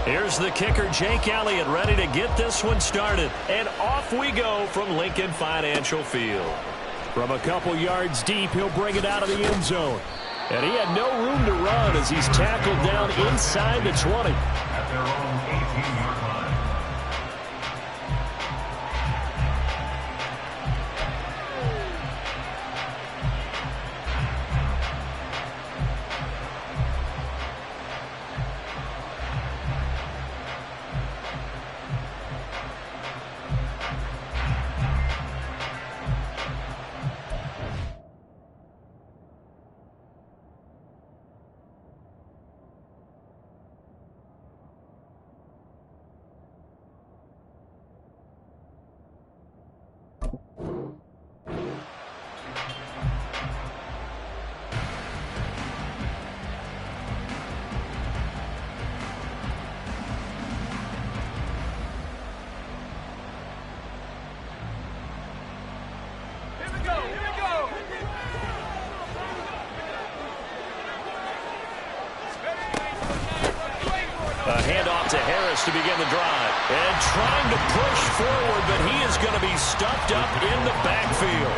Here's the kicker, Jake Elliott, ready to get this one started. And off we go from Lincoln Financial Field. From a couple yards deep, he'll bring it out of the end zone. And he had no room to run as he's tackled down inside the 20. At their own 18-yard line. A handoff to Harris to begin the drive. And trying to push forward, but he is going to be stuffed up in the backfield.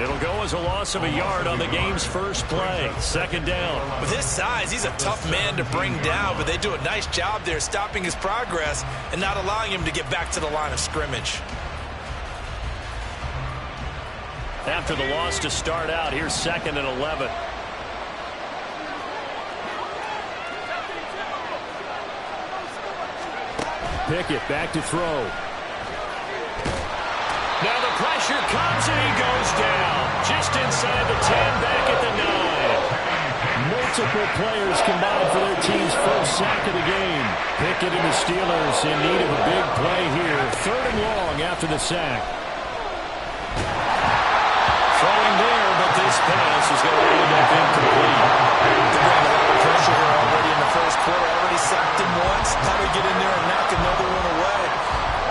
It'll go as a loss of a yard on the game's first play. Second down. With his size, he's a tough man to bring down, but they do a nice job there stopping his progress and not allowing him to get back to the line of scrimmage. After the loss to start out, here's 2nd and 11. Pickett back to throw. Now the pressure comes and he goes down. Just inside the 10, back at the 9. Multiple players combined for their team's first sack of the game. Pickett and the Steelers in need of a big play here. 3rd and long after the sack. Throwing there, but this pass is going to end up incomplete. They're getting a lot of pressure here already in the first quarter. Already sacked him once. How do we get in there and knock another one away?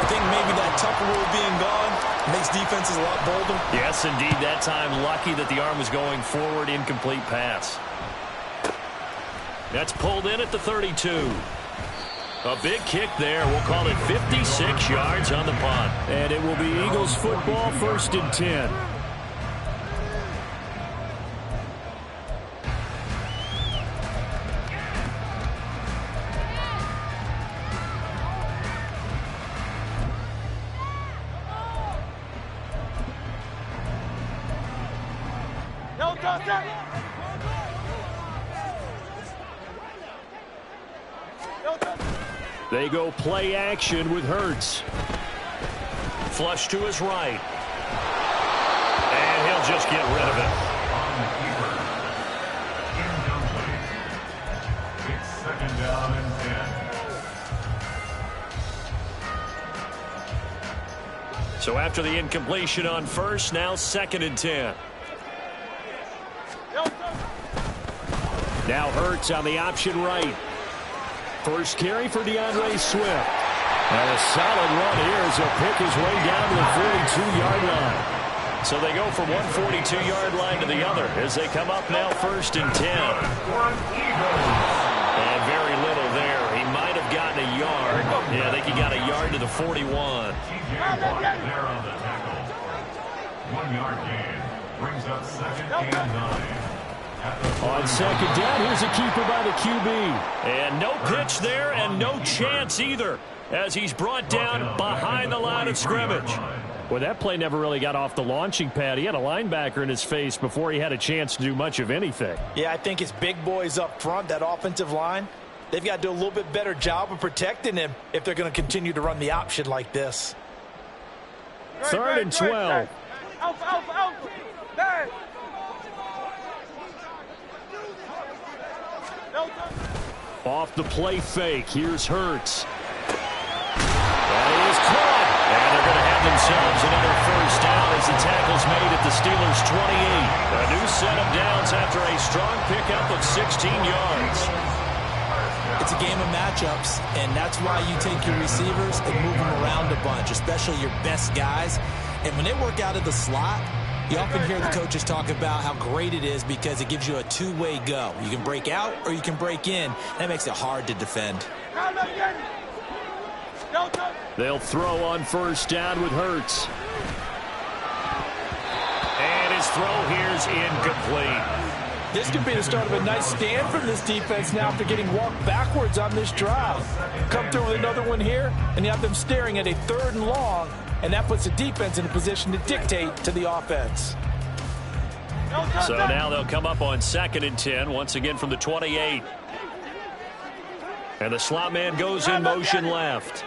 I think maybe that Tucker rule being gone makes defenses a lot bolder. Yes, indeed. That time, lucky that the arm was going forward. Incomplete pass. That's pulled in at the 32. A big kick there. We'll call it 56 yards on the punt. And it will be Eagles football, 1st and 10. They go play action with Hurts. Flush to his right. And he'll just get rid of it. On the keeper. Incomplete. It's 2nd down and 10. So after the incompletion on first, now 2nd and 10. Now Hurts on the option right. First carry for DeAndre Swift. And a solid run here as he'll pick his way down to the 42-yard line. So they go from one 42-yard line to the other as they come up now 1st and 10. And very little there. He might have gotten a yard. Yeah, I think he got a yard to the 41. There on the tackle. 1-yard gain. Brings up 2nd and 9. On 2nd down, here's a keeper by the QB. And no pitch there and no chance either as he's brought down behind the line of scrimmage. Well, that play never really got off the launching pad. He had a linebacker in his face before he had a chance to do much of anything. Yeah, I think it's big boys up front, that offensive line. They've got to do a little bit better job of protecting him if they're going to continue to run the option like this. 3rd and 12. Off the play fake. Here's Hurts. That is caught. And they're going to have themselves another first down as the tackle's made at the Steelers' 28. A new set of downs after a strong pickup of 16 yards. It's a game of matchups, and that's why you take your receivers and move them around a bunch, especially your best guys. And when they work out of the slot, You often hear the coaches talk about how great it is because it gives you a two-way go. You can break out or you can break in. That makes it hard to defend. They'll throw on first down with Hurts. And his throw here's incomplete. This could be the start of a nice stand from this defense now after getting walked backwards on this drive. Come through with another one here, and you have them staring at a 3rd and long, and that puts the defense in a position to dictate to the offense. So now they'll come up on 2nd and 10, once again from the 28. And the slot man goes in motion left.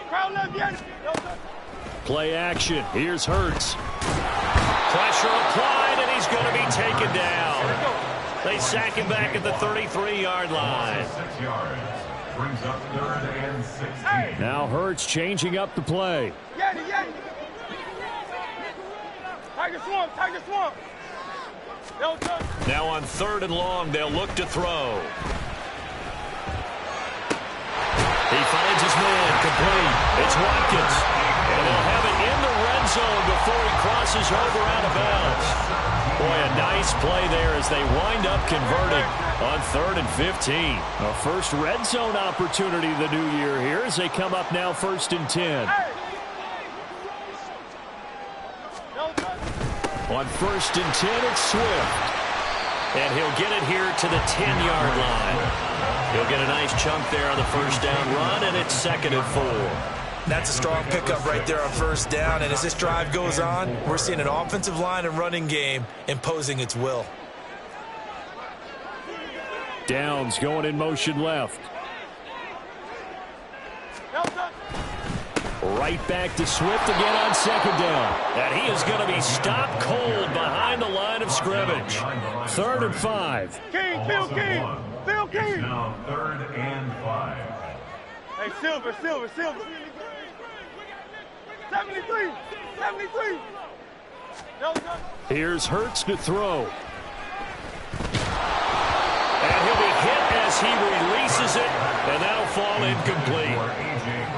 Play action. Here's Hurts. Pressure applied, and he's going to be taken down. They sack him back at the 33-yard line. 6 yards. Brings up 3rd and 16. Now Hurts changing up the play. Now on 3rd and long, they'll look to throw. He finds his man, complete. It's Watkins. And they'll have it in the red zone before he crosses over out of bounds. Boy, a nice play there as they wind up converting on 3rd and 15. A first red zone opportunity the new year here as they come up now 1st and 10. On 1st and 10, it's Swift. And he'll get it here to the 10-yard line. He'll get a nice chunk there on the first down run, and it's 2nd and 4. That's a strong pickup right there on first down. And as this drive goes on, we're seeing an offensive line and running game imposing its will. Downs going in motion left. Right back to Swift again on 2nd down. And he is going to be stopped cold behind the line of scrimmage. 3rd and 5. King, Phil King, Phil King. Now 3rd and 5. Hey, Silver. 73. Here's Hurts to throw. And he'll be hit as he releases it, and that'll fall incomplete.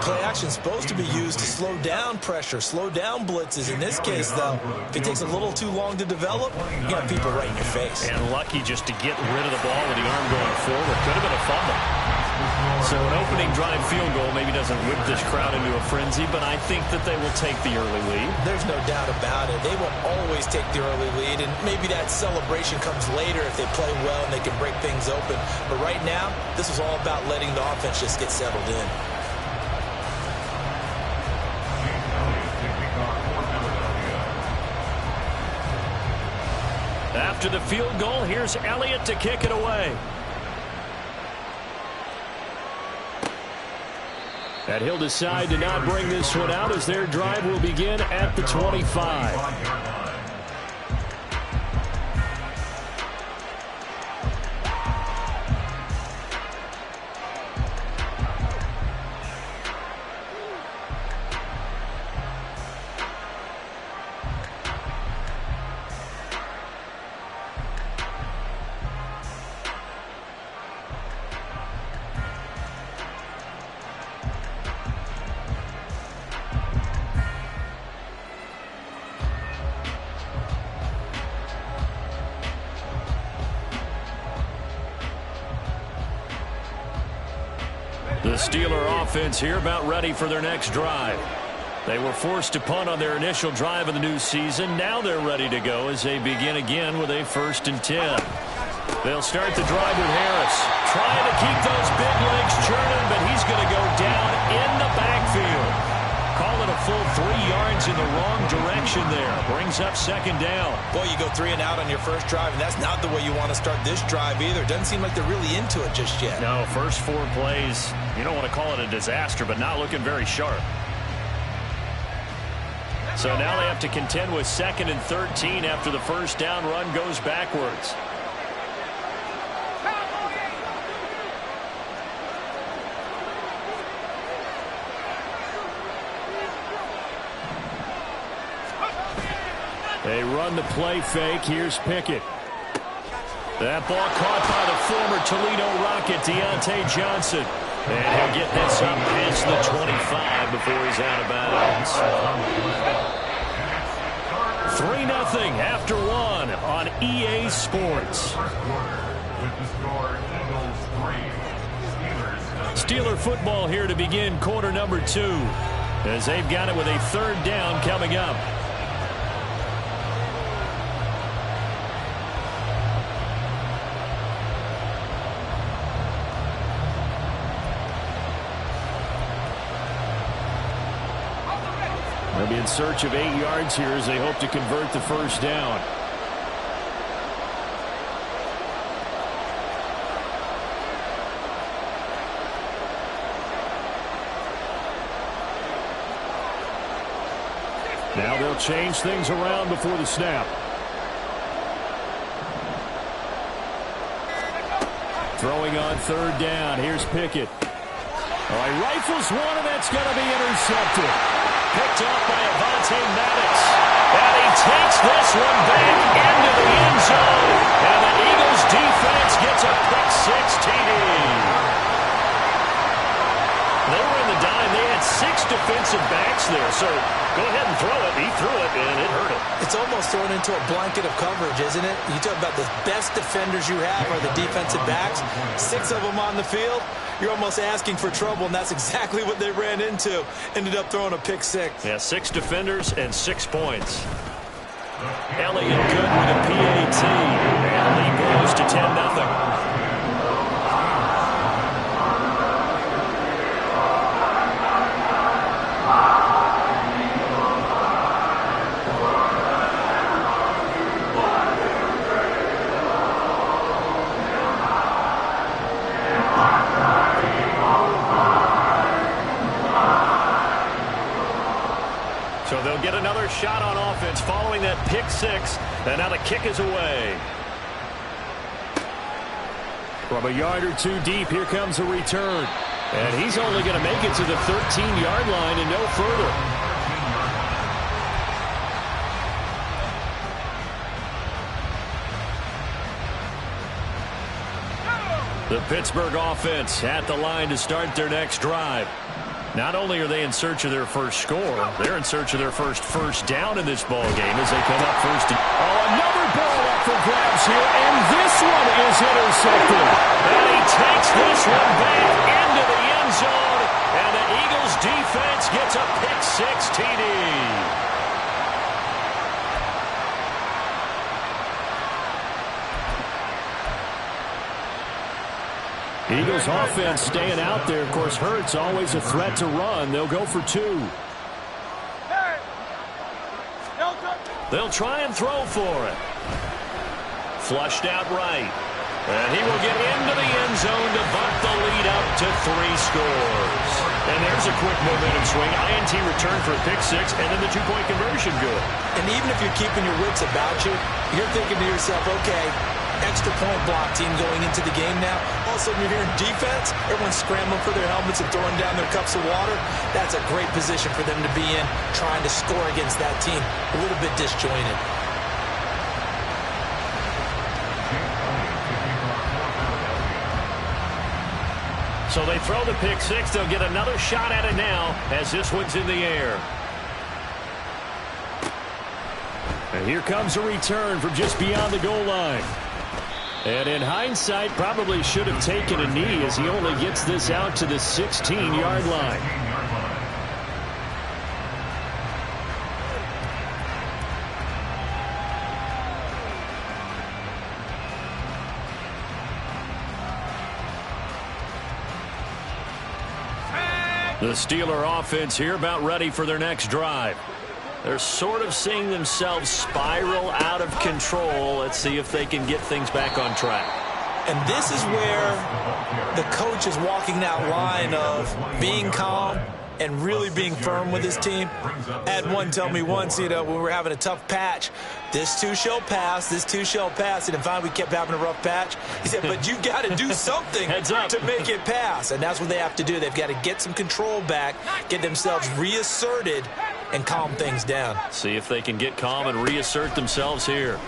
Play action is supposed to be used to slow down pressure, slow down blitzes. In this case, though, if it takes a little too long to develop, you got people right in your face. And lucky just to get rid of the ball with the arm going forward. Could have been a fumble. So an opening drive field goal maybe doesn't whip this crowd into a frenzy, but I think that they will take the early lead. There's no doubt about it. They will always take the early lead, and maybe that celebration comes later if they play well and they can break things open. But right now, this is all about letting the offense just get settled in. After the field goal, here's Elliott to kick it away. And he'll decide to not bring this one out as their drive will begin at the 25. The Steeler offense here about ready for their next drive. They were forced to punt on their initial drive of the new season. Now they're ready to go as they begin again with a 1st and 10. They'll start the drive with Harris. Trying to keep those big legs churning, but he's going to go down in the backfield. Call it a full 3 yards in the wrong direction there. Brings up 2nd down. Boy, you go 3 and out on your first drive, and that's not the way you want to start this drive either. Doesn't seem like they're really into it just yet. No, first 4 plays, you don't want to call it a disaster, but not looking very sharp. So now they have to contend with 2nd and 13 after the first down run goes backwards. They run the play fake. Here's Pickett. That ball caught by the former Toledo Rocket, Deontay Johnson. And he'll get this up past the 25 before he's out of bounds. 3-0 after one on EA Sports. Steeler football here to begin quarter number 2 as they've got it with a third down coming up. They'll be in search of 8 yards here as they hope to convert the first down. Now they'll change things around before the snap. Throwing on third down. Here's Pickett. All right, rifles one, and that's going to be intercepted. Picked off by Avonte Maddox. And he takes this one back into the end zone. And the Eagles defense gets a pick-6 TD. They were in the dime. They had 6 defensive backs there. So go ahead and throw it. He threw it, and it hurt him. It's almost thrown into a blanket of coverage, isn't it? You talk about the best defenders you have are the defensive backs. 6 of them on the field. You're almost asking for trouble, and that's exactly what they ran into. Ended up throwing a pick-6. Yeah, 6 defenders and 6 points. Elliott good with a PAT. And the lead grows to 10-0. So they'll get another shot on offense following that pick-6, and now the kick is away. From a yard or 2 deep, here comes a return. And he's only going to make it to the 13-yard line and no further. The Pittsburgh offense at the line to start their next drive. Not only are they in search of their first score, they're in search of their first down in this ball game as they come up first. Another ball up for grabs here, and this one is intercepted. And he takes this one back into the end zone, and the Eagles defense gets a pick-6 TD. Eagles offense staying out there. Of course, Hurts always a threat to run. They'll go for 2. They'll try and throw for it. Flushed out right. And he will get into the end zone to bump the lead up to 3 scores. And there's a quick momentum swing. INT return for a pick-6, and then the 2-point conversion good. And even if you're keeping your wits about you, you're thinking to yourself, okay, extra point block team going into the game now. All of a sudden you're hearing defense. Everyone's scrambling for their helmets and throwing down their cups of water. That's a great position for them to be in, trying to score against that team. A little bit disjointed. So they throw the pick-6. They'll get another shot at it now as this one's in the air. And here comes a return from just beyond the goal line. And in hindsight, probably should have taken a knee as he only gets this out to the 16-yard line. The Steeler offense here about ready for their next drive. They're sort of seeing themselves spiral out of control. Let's see if they can get things back on track. And this is where the coach is walking that line of being calm and really being firm with his team. I had one tell me once, when we were having a tough patch, this too shall pass, this too shall pass. And finally we kept having a rough patch. He said, but you got to do something to make it pass. And that's what they have to do. They've got to get some control back, get themselves reasserted, and calm things down. See if they can get calm and reassert themselves here.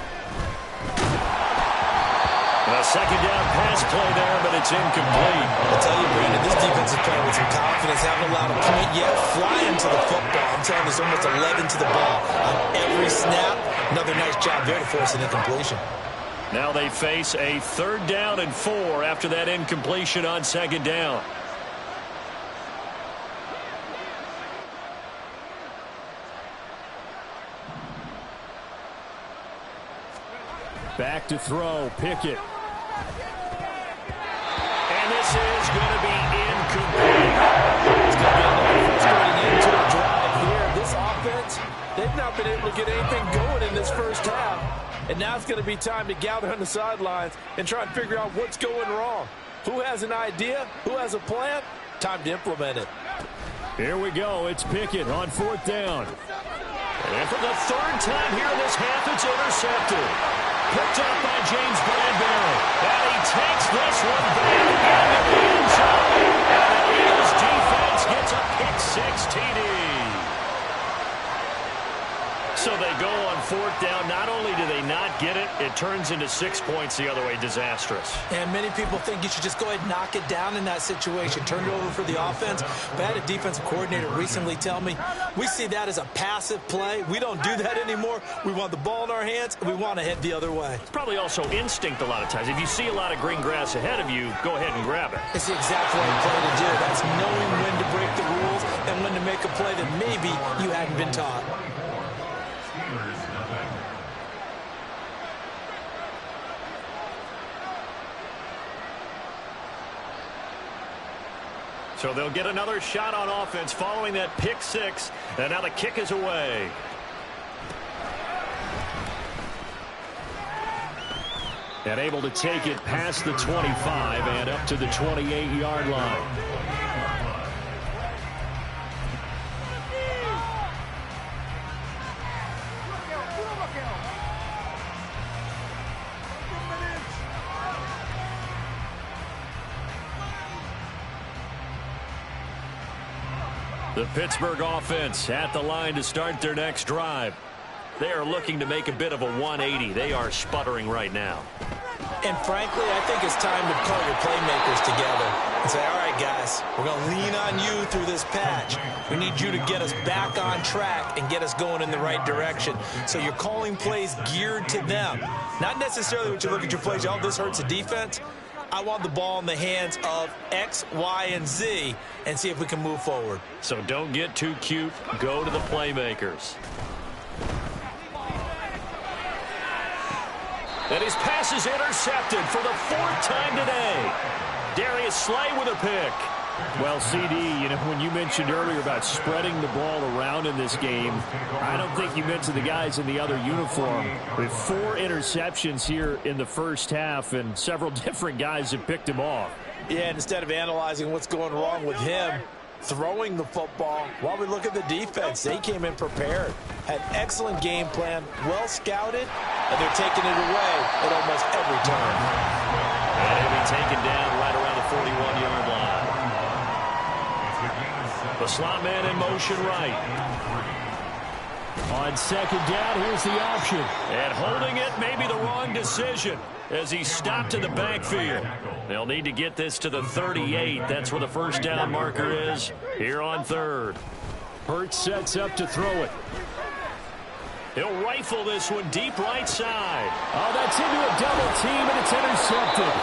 A second down pass play there, but it's incomplete. I'll tell you, Brandon, this defense is playing with some confidence. Haven't allowed a point yet. Flying to the football. I'm telling you, there's almost 11 to the ball on every snap. Another nice job there to force an incompletion. Now they face a 3rd down and 4 after that incompletion on 2nd down. Back to throw, Pickett. And this is going to be incomplete. It's going to be another frustrating end to a drive here. This offense, they've not been able to get anything going in this first half. And now it's going to be time to gather on the sidelines and try and figure out what's going wrong. Who has an idea? Who has a plan? Time to implement it. Here we go. It's Pickett on 4th down. And for the 3rd time here in this half, it's intercepted. Picked up by James Bradbury. And he takes this one back into the end zone. And the Eagles defense gets a pick-6 TD. So they go on 4th down. Not only do they not get it, it turns into 6 points the other way. Disastrous. And many people think you should just go ahead and knock it down in that situation. Turn it over for the offense. But I had a defensive coordinator recently tell me, we see that as a passive play. We don't do that anymore. We want the ball in our hands, and we want to head the other way. It's probably also instinct a lot of times. If you see a lot of green grass ahead of you, go ahead and grab it. It's the exact right play to do. That's knowing when to break the rules and when to make a play that maybe you hadn't been taught. So they'll get another shot on offense following that pick-6. And now the kick is away. And able to take it past the 25 and up to the 28-yard line. The Pittsburgh offense at the line to start their next drive. They are looking to make a bit of a 180. They are sputtering right now. And frankly, I think it's time to call your playmakers together and say, all right, guys, we're going to lean on you through this patch. We need you to get us back on track and get us going in the right direction. So you're calling plays geared to them. Not necessarily when you look at your plays, oh, this hurts the defense. I want the ball in the hands of X, Y, and Z and see if we can move forward. So don't get too cute. Go to the playmakers. And his pass is intercepted for the 4th time today. Darius Slay with a pick. Well, CD, you know, when you mentioned earlier about spreading the ball around in this game, I don't think you mentioned the guys in the other uniform. With 4 interceptions here in the first half, and several different guys have picked him off. Yeah, and instead of analyzing what's going wrong with him throwing the football, while we look at the defense, they came in prepared, had excellent game plan, well scouted, and they're taking it away at almost every turn. And he'll be taken down right around the 41-yard line. The slot man in motion right. On 2nd down, here's the option. And holding it may be the wrong decision as he stopped in the backfield. They'll need to get this to the 38. That's where the first down marker is here on 3rd. Hurts sets up to throw it. He'll rifle this one deep right side. Oh, that's into a double team, and it's intercepted.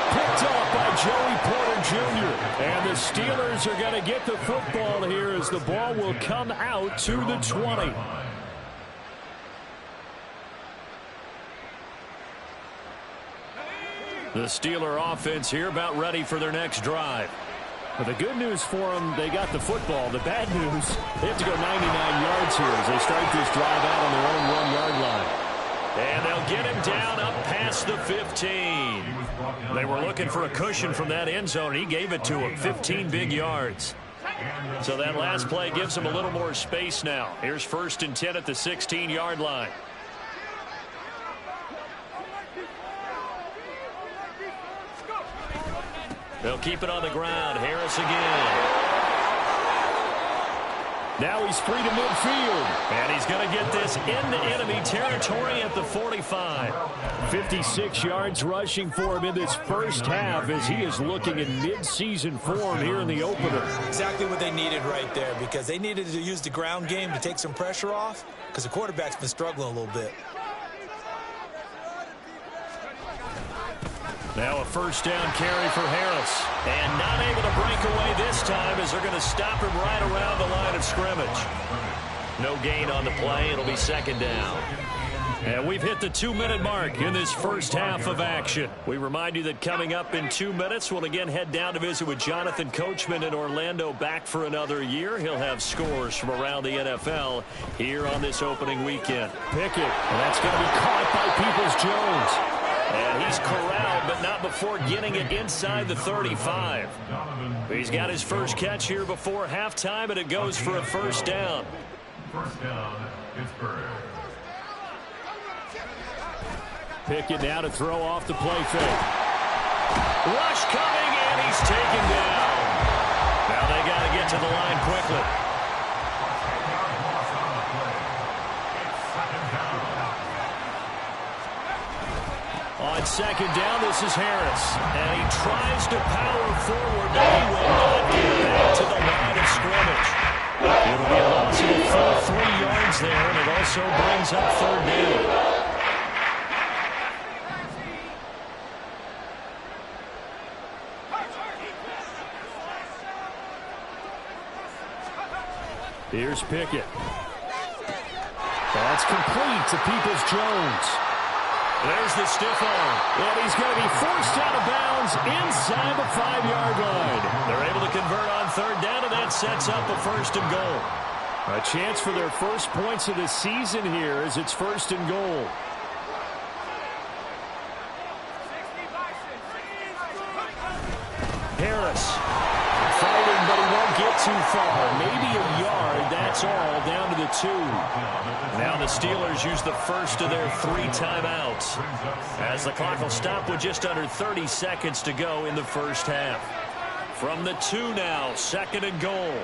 Picked up by Joey Porter Jr. And the Steelers are going to get the football here as the ball will come out to the 20. The Steeler offense here about ready for their next drive. But the good news for them, they got the football. The bad news, they have to go 99 yards here as they start this drive out on their own 1-yard line. And they'll get him down up past the 15. They were looking for a cushion from that end zone, and he gave it to him. 15 big yards. So that last play gives them a little more space now. Here's 1st and 10 at the 16-yard line. They'll keep it on the ground. Harris again. Now he's free to midfield. And he's going to get this into enemy territory at the 45. 56 yards rushing for him in this first half as he is looking in mid-season form here in the opener. Exactly what they needed right there, because they needed to use the ground game to take some pressure off because the quarterback's been struggling a little bit. Now a first down carry for Harris. And not able to break away this time as they're going to stop him right around the line of scrimmage. No gain on the play. It'll be second down. And we've hit the 2-minute mark in this first half of action. We remind you that coming up in 2 minutes, we'll again head down to visit with Jonathan Coachman in Orlando, back for another year. He'll have scores from around the NFL here on this opening weekend. Pickett, and that's going to be caught by Peoples-Jones. And he's corralled, but not before getting it inside the 35. He's got his first catch here before halftime, and it goes for a first down. First down, Pittsburgh. Pickett now to throw off the play fake. Rush coming, and he's taken down. Now they got to get to the line quickly. On second down, this is Harris. And he tries to power forward, but he will not get back to the line of scrimmage. It'll be a loss of a full 3 yards there, and it also brings up third down. Here's Pickett. That's complete to Peoples-Jones. There's the stiff arm. And he's going to be forced out of bounds inside the 5-yard line. They're able to convert on third down, and that sets up a first and goal. A chance for their first points of the season here as it's first and goal. Harris fighting, but he won't get too far. Maybe a yard, that's all, down to the 2. Now the Steelers use the first of their 3 timeouts, as the clock will stop with just under 30 seconds to go in the first half. From the 2 now, second and goal.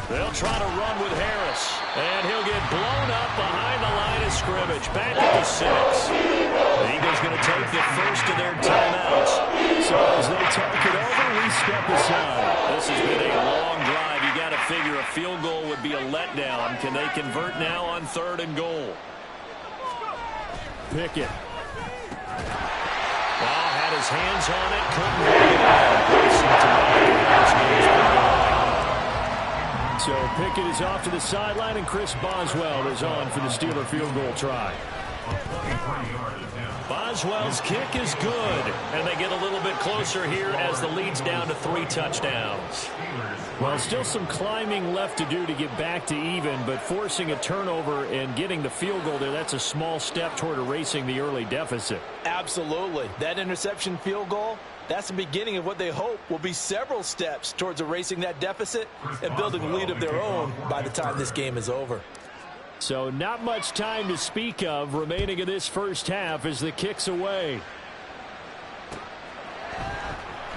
They'll try to run with Harris, and he'll get blown up behind the line of scrimmage. Back at the 6. The Eagles going to take the first of their timeouts. So as they talk it over, we step aside. This has been a long drive. You got to figure a field goal would be a letdown. Can they convert now on third and goal? Pickett. Well, had his hands on it, couldn't bring it out. So Pickett is off to the sideline, and Chris Boswell is on for the Steeler field goal try. Boswell's kick is good, and they get a little bit closer here as the lead's down to 3 touchdowns. Well, still some climbing left to do to get back to even, but forcing a turnover and getting the field goal there, that's a small step toward erasing the early deficit. Absolutely. That interception field goal, that's the beginning of what they hope will be several steps towards erasing that deficit and building a lead of their own by the time this game is over. So not much time to speak of remaining in this first half as the kick's away.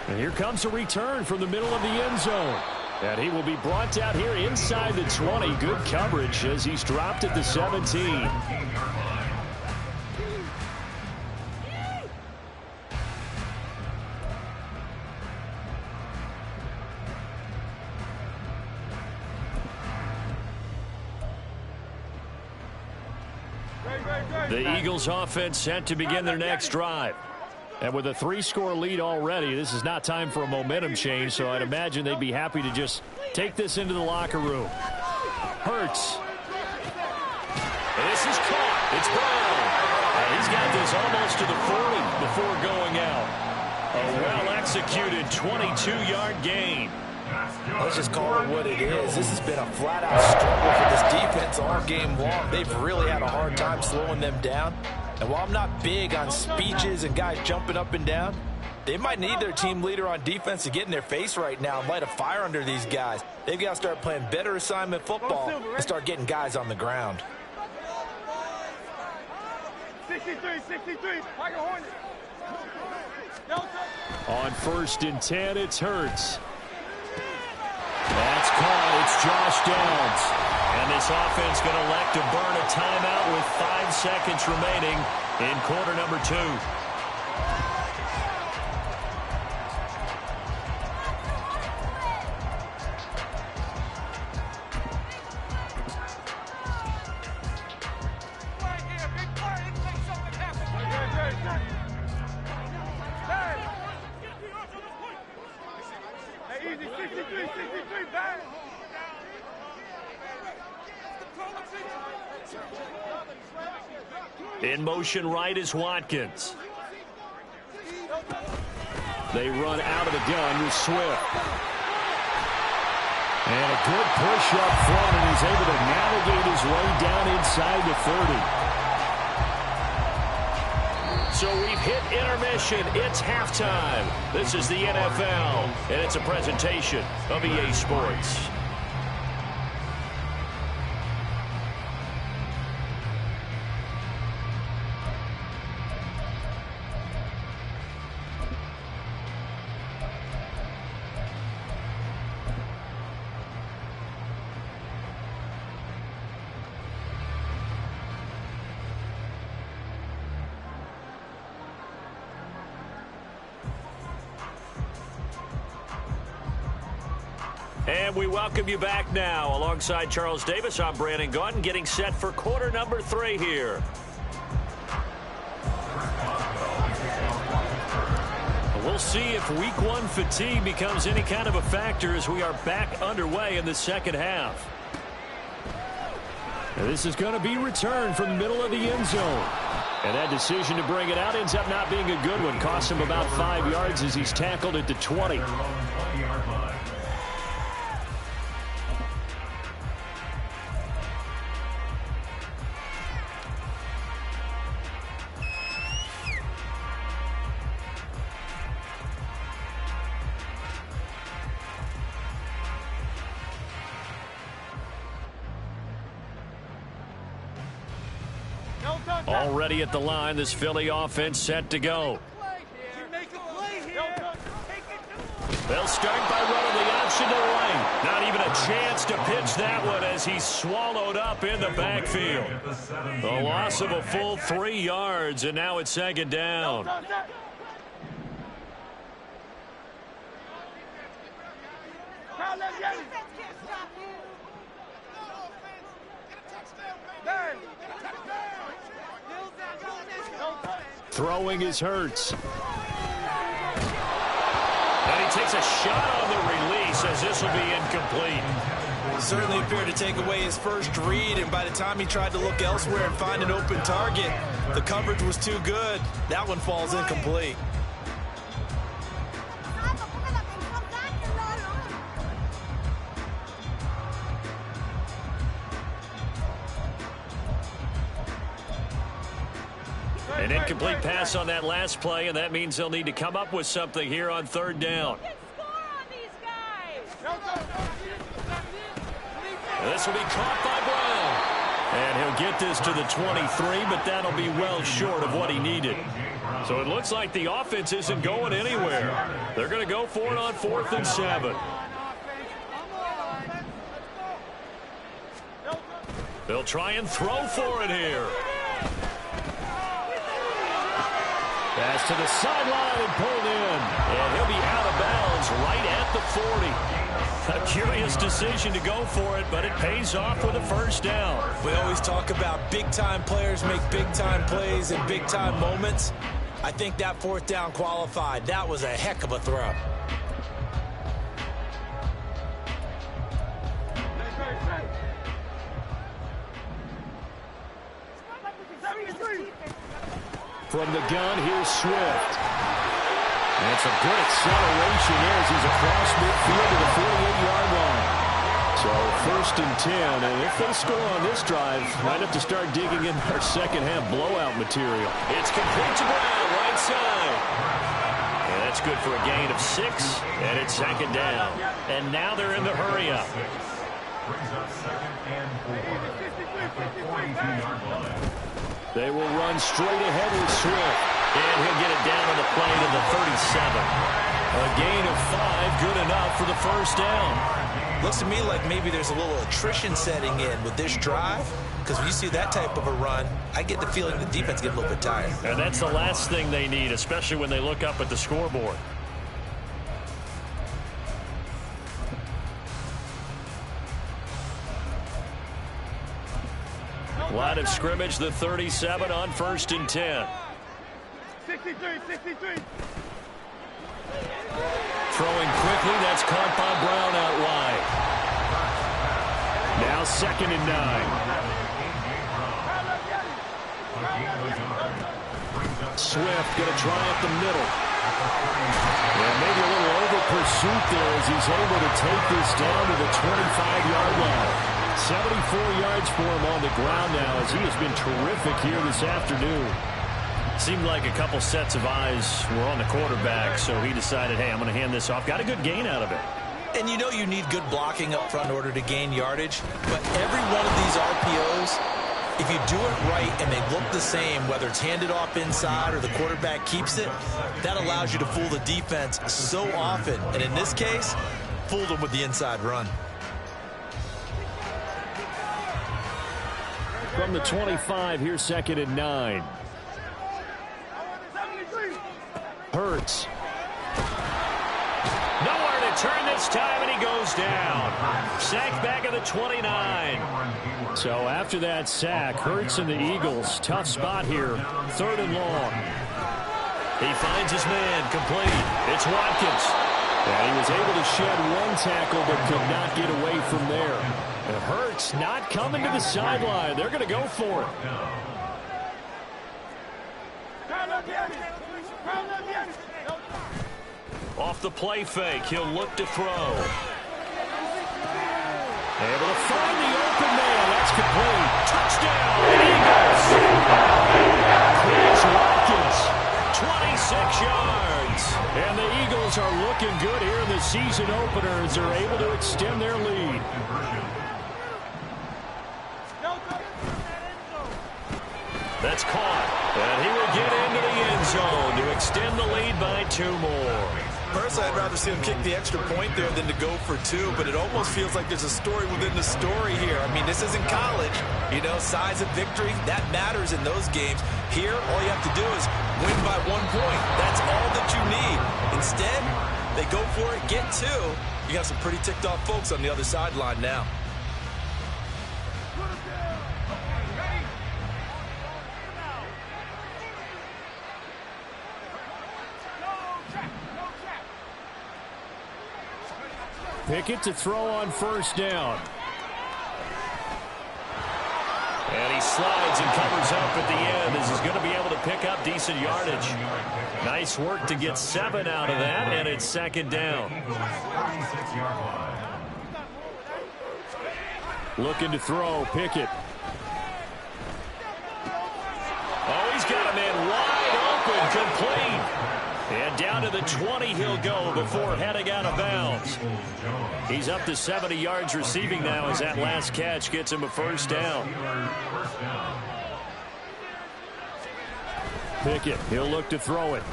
And here comes a return from the middle of the end zone. And he will be brought down here inside the 20. Good coverage as he's dropped at the 17. The Eagles offense set to begin their next drive. And with a 3-score lead already, this is not time for a momentum change, so I'd imagine they'd be happy to just take this into the locker room. Hurts. This is caught. It's Brown. And he's got this almost to the 40 before going out. A well-executed 22-yard gain. Let's just call it what it is. This has been a flat-out struggle for this defense all game long. They've really had a hard time slowing them down. And while I'm not big on speeches and guys jumping up and down, they might need their team leader on defense to get in their face right now and light a fire under these guys. They've got to start playing better assignment football and start getting guys on the ground. 63, like a Hornet. On 1st and 10, it's Hurts. That's caught. It's Josh Downs. And this offense going to elect to burn a timeout with 5 seconds remaining in quarter number 2. 63, back. In motion right is Watkins. They run out of the gun with Swift. And a good push up front, and he's able to navigate his way down inside the 30. So we've hit intermission. It's halftime. This is the NFL, and it's a presentation of EA Sports. And we welcome you back now. Alongside Charles Davis, I'm Brandon Gaudin, getting set for quarter number 3 here. We'll see if week 1 fatigue becomes any kind of a factor as we are back underway in the second half. And this is going to be returned from the middle of the end zone. And that decision to bring it out ends up not being a good one. Costs him about 5 yards as he's tackled at the 20. Already at the line, this Philly offense set to go. They'll start by running the option to the right. Not even a chance to pitch that one as he's swallowed up in the backfield. The loss of a full 3 yards, and now it's second down. Throwing is Hurts. And he takes a shot on the release as this will be incomplete. Certainly appeared to take away his first read, and by the time he tried to look elsewhere and find an open target, the coverage was too good. That one falls incomplete. An incomplete pass on that last play, and that means they'll need to come up with something here on third down. This will be caught by Brown. And he'll get this to the 23, but that'll be well short of what he needed. So it looks like the offense isn't going anywhere. They're going to go for it on 4th and 7. They'll try and throw for it here. Pass to the sideline and pulled in. And he'll be out of bounds right at the 40. A curious decision to go for it, but it pays off with a first down. We always talk about big-time players make big-time plays in big-time moments. I think that 4th down qualified. That was a heck of a throw. From the gun, here's Swift. And it's a good acceleration there as he's across midfield to the 48-yard line. So 1st and 10, and if they score on this drive, might have to start digging in their second half blowout material. It's complete to Brown, right side. And that's good for a gain of 6, and it's second down. And now they're in the hurry-up. Brings up 2nd and 4 at the 42-yard line. They will run straight ahead with Swift. And he'll get it down on the play to the 37. A gain of 5, good enough for the first down. Looks to me like maybe there's a little attrition setting in with this drive, because when you see that type of a run, I get the feeling the defense gets a little bit tired. And that's the last thing they need, especially when they look up at the scoreboard. Line of scrimmage, the 37 on 1st and 10. 63, 63. Throwing quickly, that's caught by Brown out wide. Now 2nd and 9. Swift going to try up the middle. And maybe a little over pursuit there as he's able to take this down to the 25-yard line. 74 yards for him on the ground now as he has been terrific here this afternoon. Seemed like a couple sets of eyes were on the quarterback, so he decided, hey, I'm going to hand this off. Got a good gain out of it. And you know you need good blocking up front in order to gain yardage, but every one of these RPOs, if you do it right and they look the same, whether it's handed off inside or the quarterback keeps it, that allows you to fool the defense so often. And in this case, fooled them with the inside run. From the 25, here's 2nd and 9. Hurts. Nowhere to turn this time, and he goes down. Sacked back at the 29. So after that sack, Hurts and the Eagles, tough spot here. 3rd and long. He finds his man, complete. It's Watkins. And he was able to shed one tackle, but could not get away from there. And Hurts not coming to the sideline. They're going to go for it. Off the play fake, he'll look to throw. Able to find the open man. That's complete. Touchdown, Eagles. Chris Watkins, 26 yards. And the Eagles are looking good here in the season opener as they're able to extend their lead. That's caught. And he will get into the end zone to extend the lead by 2 more. Personally, I'd rather see him kick the extra point there than to go for 2, but it almost feels like there's a story within the story here. I mean, this isn't college. You know, size of victory, that matters in those games. Here, all you have to do is win by 1 point. That's all that you need. Instead, they go for it, get 2. You got some pretty ticked off folks on the other sideline now. Pickett to throw on 1st down. And he slides and covers up at the end as he's going to be able to pick up decent yardage. Nice work to get 7 out of that, and it's 2nd down. Looking to throw, Pickett. Oh, he's got a man wide open, complete. And down to the 20 he'll go before heading out of bounds. He's up to 70 yards receiving now as that last catch gets him a 1st down. Pickett, he'll look to throw it.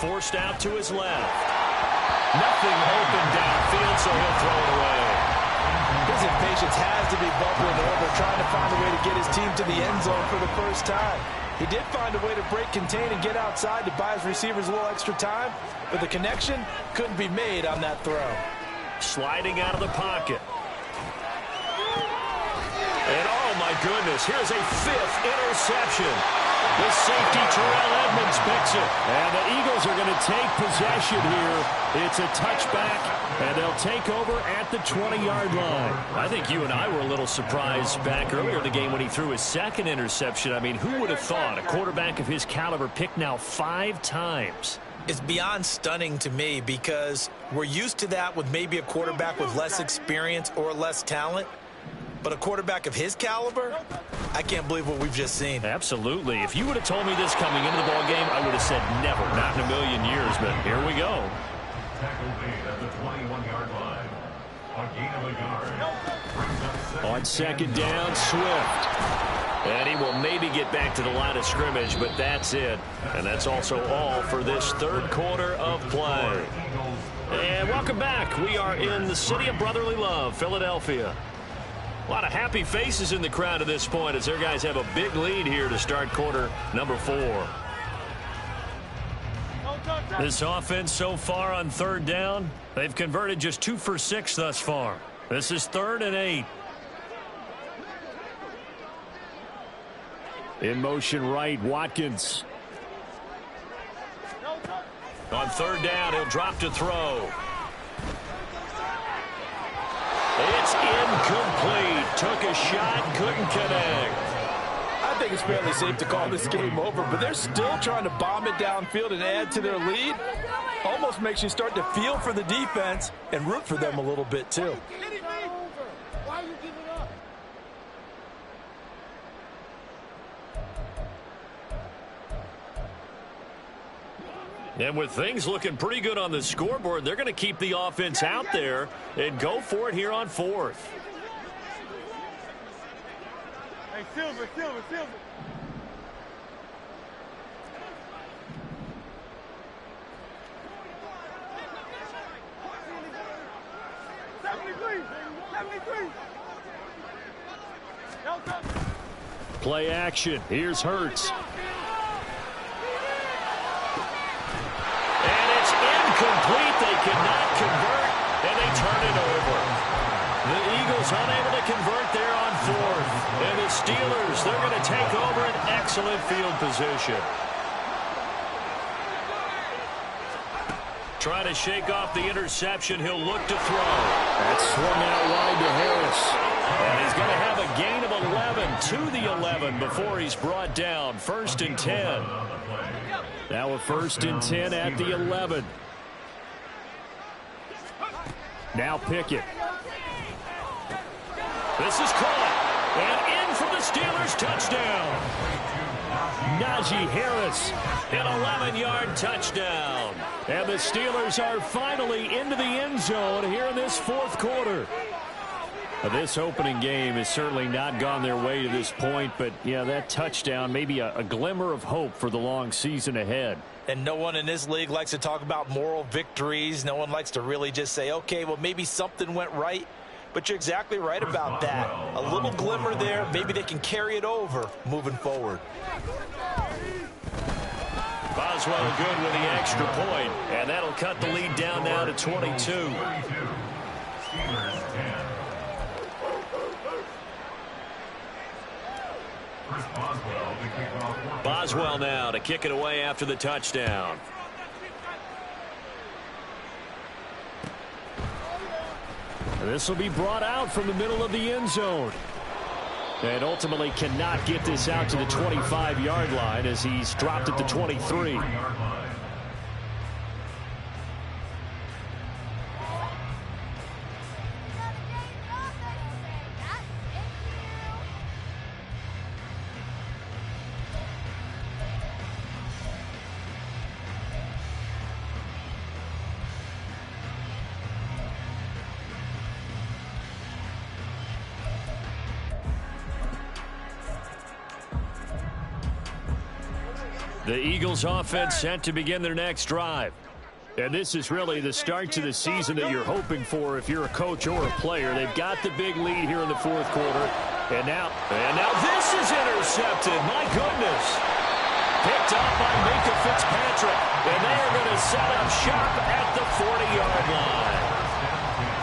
Forced out to his left. Nothing open downfield, so he'll throw it away. His impatience has to be bubbling over, trying to find a way to get his team to the end zone for the first time. He did find a way to break, contain, and get outside to buy his receivers a little extra time, but the connection couldn't be made on that throw. Sliding out of the pocket. And oh my goodness, here's a 5th interception. The safety Terrell Edmonds picks it. And the Eagles are going to take possession here. It's a touchback, and they'll take over at the 20-yard line. I think you and I were a little surprised back earlier in the game when he threw his 2nd interception. I mean, who would have thought a quarterback of his caliber picked now 5 times? It's beyond stunning to me because we're used to that with maybe a quarterback with less experience or less talent. But a quarterback of his caliber, I can't believe what we've just seen. Absolutely. If you would have told me this coming into the ballgame, I would have said never, not in a million years. But here we go. Tackle made at the 21-yard line. A gain of a yard. On 2nd down, Swift. And he will maybe get back to the line of scrimmage, but that's it. And that's also all for this 3rd quarter of play. And welcome back. We are in the city of brotherly love, Philadelphia. A lot of happy faces in the crowd at this point as their guys have a big lead here to start quarter number 4. This offense so far on 3rd down, they've converted just 2 for 6 thus far. This is 3rd and 8. In motion right, Watkins. On third down, he'll drop to throw. It's incomplete. Took a shot, couldn't connect. I think it's fairly safe to call this game over, but they're still trying to bomb it downfield and add to their lead. Almost makes you start to feel for the defense and root for them a little bit, too. Why you give it up? And with things looking pretty good on the scoreboard, they're going to keep the offense out there and go for it here on fourth. Hey, Silver. 73. Play action. Here's Hurts. And it's incomplete. They cannot convert, and they turn it over. The Eagles unable to convert there on fourth. And the Steelers, they're going to take over an excellent field position. Trying to shake off the interception. He'll look to throw. That swung out wide to Harris. And he's going to have a gain of 11 to the 11 before he's brought down. 1st and 10. Now a 1st and 10 at the 11. Now Pickett. This is caught. And in for the Steelers touchdown. Najee Harris. An 11-yard touchdown. And the Steelers are finally into the end zone here in this fourth quarter. This opening game has certainly not gone their way to this point, but, yeah, that touchdown, maybe a glimmer of hope for the long season ahead. And no one in this league likes to talk about moral victories. No one likes to really just say, okay, well, maybe something went right. But you're exactly right about that. A little glimmer there. Maybe they can carry it over moving forward. Boswell good with the extra point, and that'll cut the lead down now to 22. Boswell now to kick it away after the touchdown. This will be brought out from the middle of the end zone. And ultimately cannot get this out to the 25-yard line as he's dropped at the 23. The Eagles offense set to begin their next drive. And this is really the start to the season that you're hoping for if you're a coach or a player. They've got the big lead here in the fourth quarter. And now this is intercepted. My goodness. Picked up by Minka Fitzpatrick. And they are going to set up shop at the 40-yard line.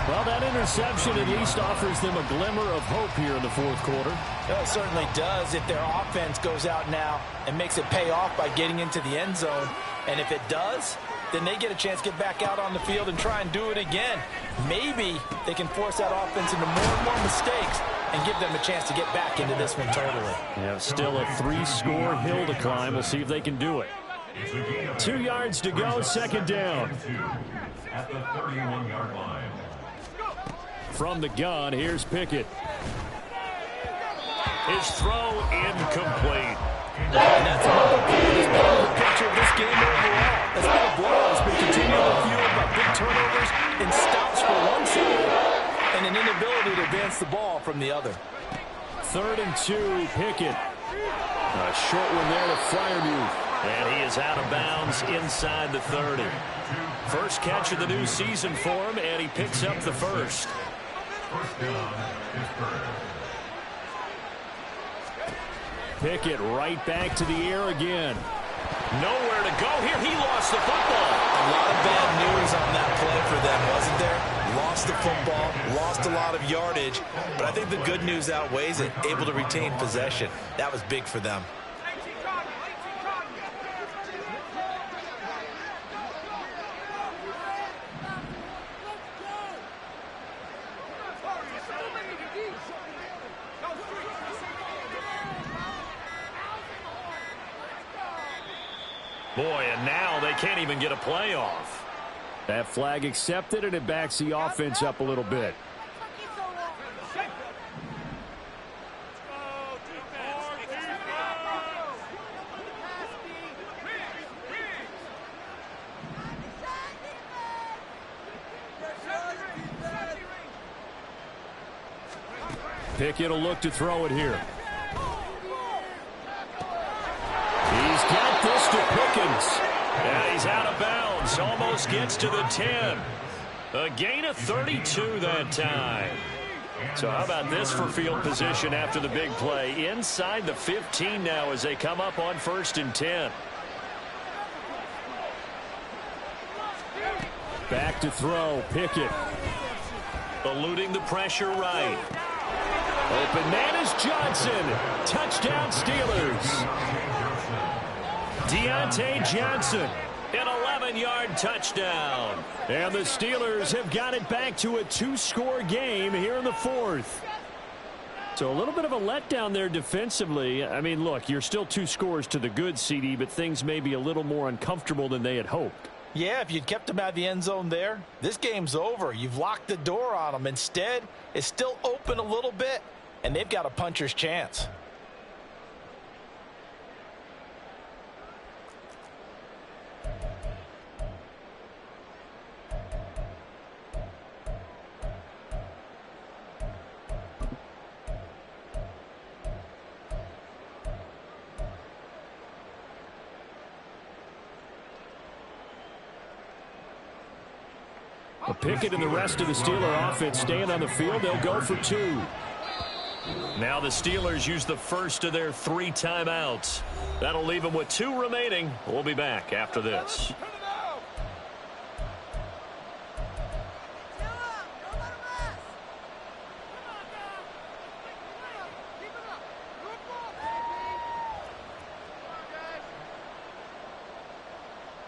Well, that interception at least offers them a glimmer of hope here in the fourth quarter. Well, it certainly does if their offense goes out now and makes it pay off by getting into the end zone. And if it does, then they get a chance to get back out on the field and try and do it again. Maybe they can force that offense into more and more mistakes and give them a chance to get back into this one totally. Yeah, still a 3-score hill to climb. We'll see if they can do it. 2 yards to go, second down. At the 31-yard line. From the gun, here's Pickett. His throw incomplete. And that's another picture of this game overall. It's been a blowout. It's been continually fueled by big turnovers and stops for one side and an inability to advance the ball from the other. 3rd and 2, Pickett. A short one there to Freiermuth. And he is out of bounds inside the 30. First catch of the new season for him, and he picks up the first. Pickett right back to the air again. Nowhere to go here. He lost the football. A lot of bad news on that play for them, wasn't there? Lost the football, lost a lot of yardage, but I think the good news outweighs it. Able to retain possession. That was big for them. Boy, and now they can't even get a play off. That flag accepted, and it backs the offense up a little bit. Pickett will look to throw it here. He's got this to Pickens. And he's out of bounds. Almost gets to the 10. A gain of 32 that time. So how about this for field position after the big play? Inside the 15 now as they come up on 1st and 10. Back to throw, Pickett. Eluding the pressure right. Open man is Johnson. Touchdown Steelers. Deontay Johnson, an 11-yard touchdown. And the Steelers have got it back to a 2-score game here in the 4th. So a little bit of a letdown there defensively. I mean, look, you're still 2 scores to the good, CD, but things may be a little more uncomfortable than they had hoped. Yeah, if you'd kept them out of the end zone there, this game's over. You've locked the door on them. Instead, it's still open a little bit, and they've got a puncher's chance. Pickett and the rest of the Steeler offense staying on the field. They'll go for 2. Now the Steelers use the first of their 3 timeouts. That'll leave them with 2 remaining. We'll be back after this.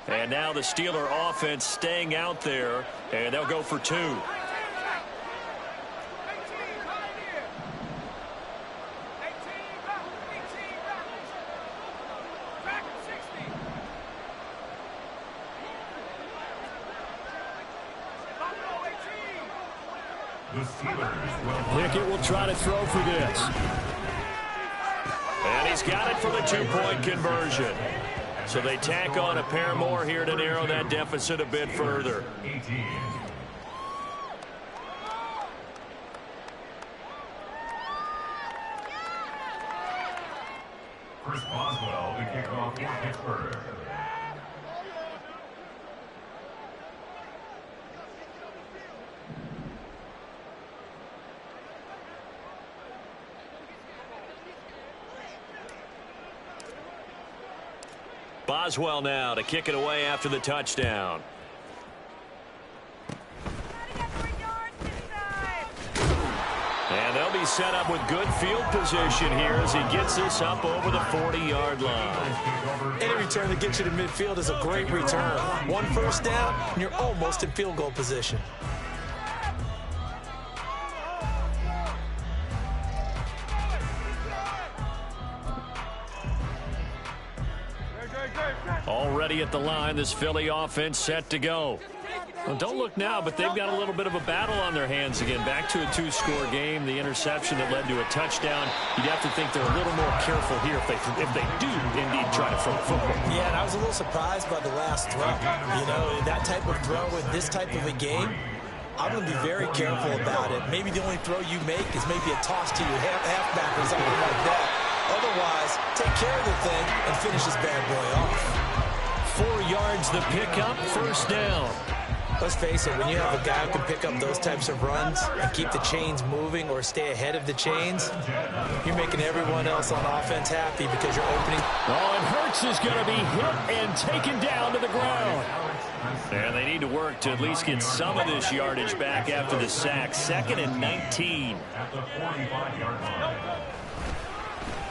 And now the Steeler offense staying out there, and they'll go for 2. Pickett will try to throw for this. And he's got it for the 2-point conversion. So they tack on a pair more here to narrow that deficit a bit further. Chris Boswell to kick off for Pittsburgh. Boswell now to kick it away after the touchdown. And they'll be set up with good field position here as he gets this up over the 40-yard line. Any return that gets you to midfield is a great return. 1 first down, and you're almost in field goal position. Already at the line, this Philly offense set to go. Well, don't look now, but they've got a little bit of a battle on their hands again. Back to a 2-score game. The interception that led to a touchdown. You'd have to think they're a little more careful here if they do indeed try to throw the football. Yeah, and I was a little surprised by the last throw. You know, that type of throw in this type of a game, I'm going to be very careful about it. Maybe the only throw you make is maybe a toss to your halfback or something like that. Otherwise, take care of the thing and finish this bad boy off. 4 yards the pickup, first down. Let's face it, when you have a guy who can pick up those types of runs and keep the chains moving or stay ahead of the chains, you're making everyone else on offense happy because you're opening. Oh, and Hurts is going to be hit and taken down to the ground. And they need to work to at least get some of this yardage back after the sack. 2nd and 19.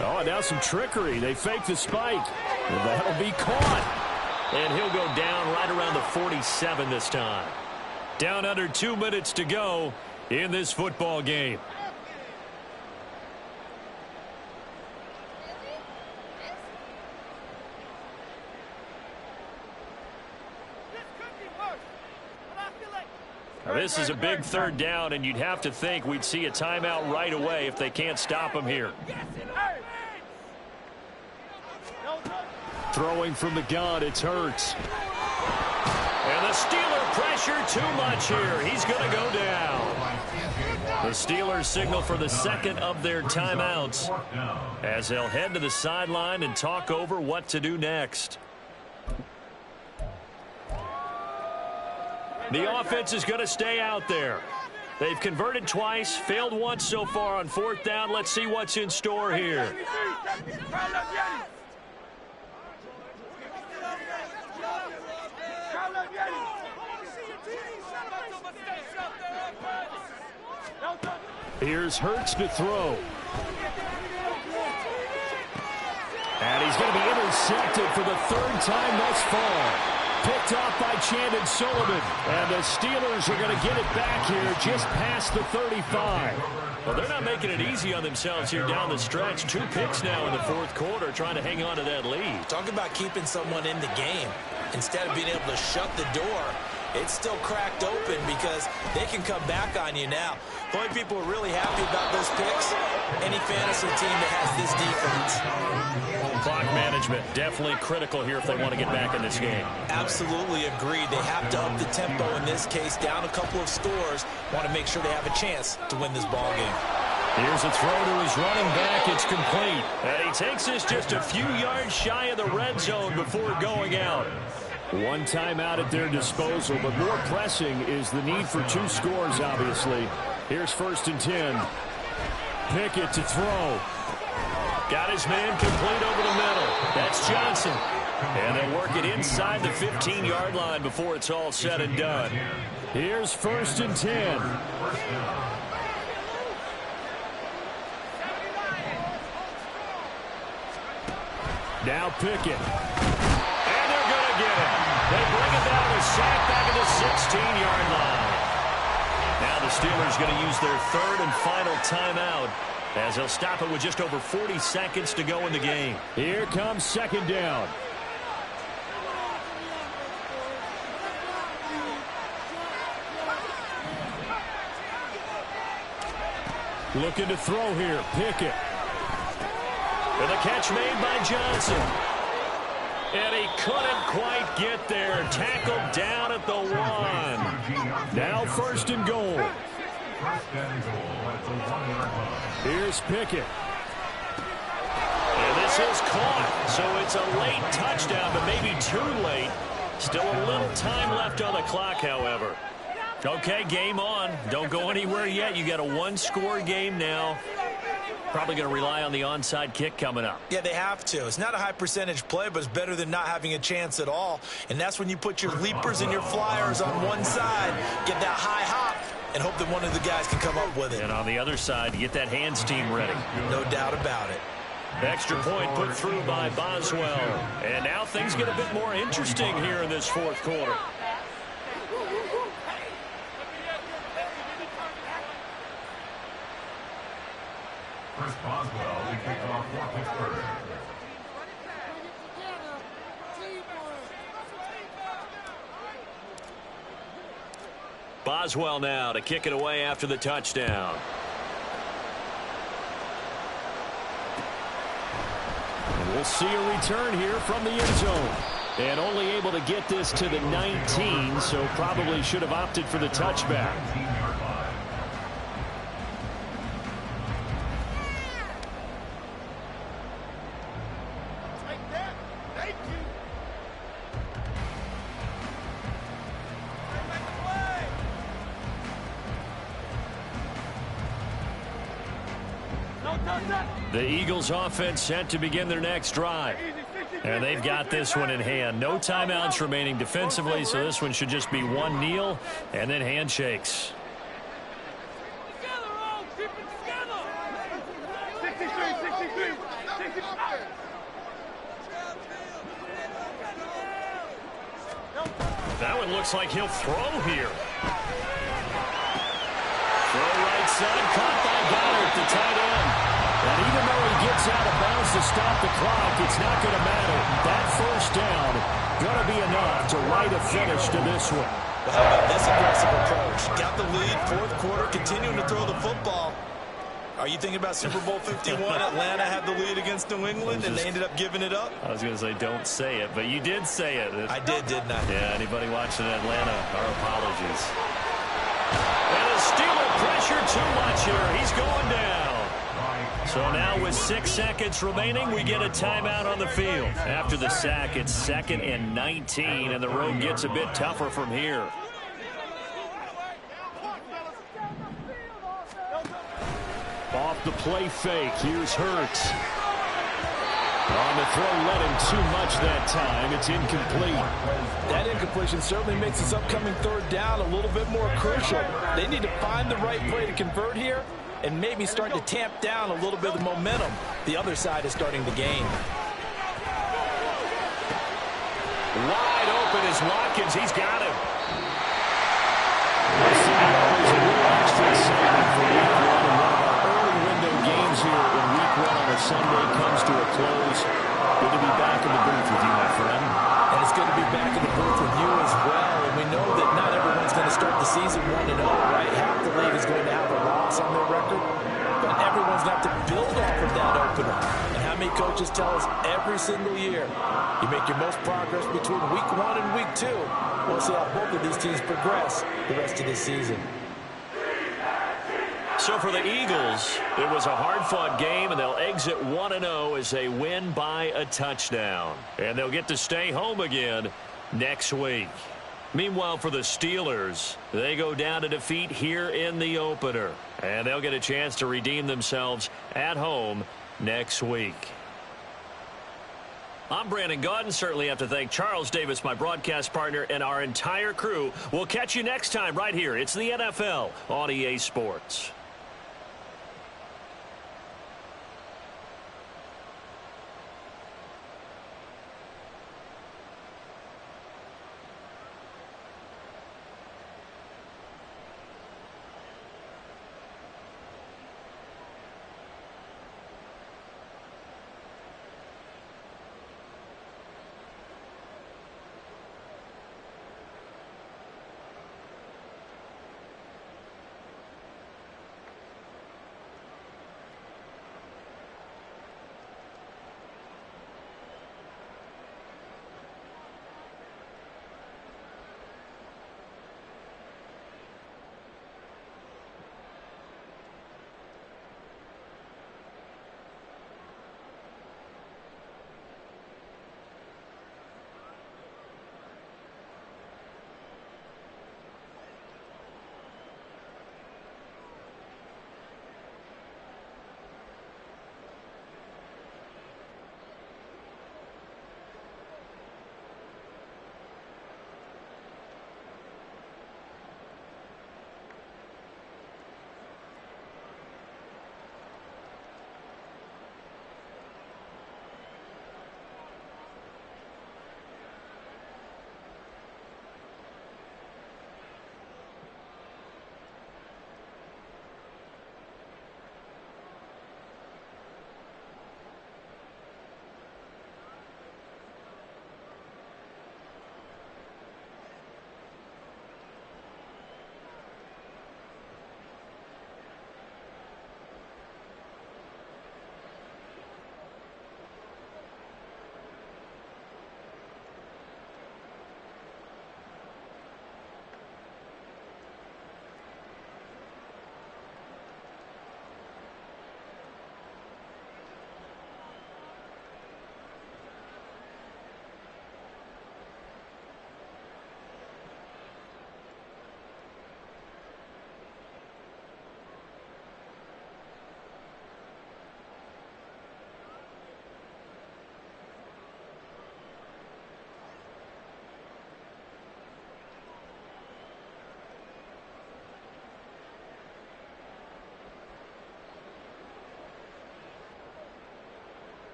Oh, and now some trickery. They fake the spike. And that'll be caught. And he'll go down right around the 47 this time. Down under 2 minutes to go in this football game. Now, this is a big third down, and you'd have to think we'd see a timeout right away if they can't stop him here. Throwing from the gun, it's Hurts. And the Steeler pressure too much here. He's going to go down. The Steelers signal for the second of their timeouts as they'll head to the sideline and talk over what to do next. The offense is going to stay out there. They've converted twice, failed once so far on fourth down. Let's see what's in store here. Here's Hurts to throw. And he's going to be intercepted for the third time thus far. Picked off by Chandon Sullivan. And the Steelers are going to get it back here just past the 35. Well, they're not making it easy on themselves here down the stretch. 2 picks now in the fourth quarter trying to hang on to that lead. Talk about keeping someone in the game. Instead of being able to shut the door, it's still cracked open because they can come back on you now. The only people who are really happy about those picks, any fantasy team that has this defense. Clock management definitely critical here if they want to get back in this game. Absolutely agreed. They have to up the tempo in this case, down a couple of scores. Want to make sure they have a chance to win this ball game. Here's a throw to his running back. It's complete. And he takes this just a few yards shy of the red zone before going out. One timeout at their disposal, but more pressing is the need for 2 scores, obviously. Here's 1st and 10. Pickett to throw. Got his man complete over the middle. That's Johnson. And they'll work it inside the 15-yard line before it's all said and done. Here's 1st and 10. Now Pickett. And they're going to get it. They bring it down with sack back at the 16-yard line. Now the Steelers going to use their third and final timeout as they'll stop it with just over 40 seconds to go in the game. Here comes 2nd down. Looking to throw here. Pickett. And the catch made by Johnson. And he couldn't quite get there. Tackled down at the 1. Now 1st and goal. Here's Pickett. And this is caught. So it's a late touchdown, but maybe too late. Still a little time left on the clock, however. Okay, game on. Don't go anywhere yet. You got a 1-score game now. Probably going to rely on the onside kick coming up. Yeah, they have to. It's not a high percentage play, but it's better than not having a chance at all. And that's when you put your leapers and your flyers on one side, get that high hop, and hope that one of the guys can come up with it. And on the other side, get that hands team ready. No doubt about it. Extra point put through by Boswell. And now things get a bit more interesting here in this fourth quarter. Chris Boswell, the kickoff for Pittsburgh. Boswell now to kick it away after the touchdown. And we'll see a return here from the end zone. And only able to get this to the 19, so probably should have opted for the touchback. The Eagles offense set to begin their next drive. And they've got this one in hand. No timeouts remaining defensively, so this one should just be one kneel and then handshakes. That one looks like he'll throw here. Throw right side, caught by Goddard, the tight end. And even though he gets out of bounds to stop the clock, it's not going to matter. That first down going to be enough to write a finish to this one. Well, how about this aggressive approach? Got the lead, fourth quarter, continuing to throw the football. Are you thinking about Super Bowl 51? Atlanta had the lead against New England, and they ended up giving it up? I was going to say don't say it, but you did say it. I did, didn't I? Yeah, anybody watching Atlanta, our apologies. And the Steeler pressure too much here. He's going down. So now with 6 seconds remaining, we get a timeout on the field. After the sack, it's 2nd and 19, and the road gets a bit tougher from here. Off the play fake, here's Hurts. On the throw, led him too much that time. It's incomplete. That incompletion certainly makes this upcoming third down a little bit more crucial. They need to find the right play to convert here and maybe start to tamp down a little bit of momentum. The other side is starting the game. Wide open is Watkins. He's got him. This is always a little extra excitement for week one, and one of our early window games here in week one on a Sunday comes to a close. Good to be back in the booth with you, my friend. And it's good to be back in the booth with you as well. And we know that not everyone's going to start the season 1-0, right? Half the league is going to have a loss on their record. But everyone's got to build off of that opener. And how many coaches tell us every single year, you make your most progress between week 1 and week 2. We'll see how both of these teams progress the rest of this season. So for the Eagles, it was a hard-fought game, and they'll exit 1-0 as they win by a touchdown. And they'll get to stay home again next week. Meanwhile, for the Steelers, they go down to defeat here in the opener. And they'll get a chance to redeem themselves at home next week. I'm Brandon Gaudin. Certainly have to thank Charles Davis, my broadcast partner, and our entire crew. We'll catch you next time right here. It's the NFL on EA Sports.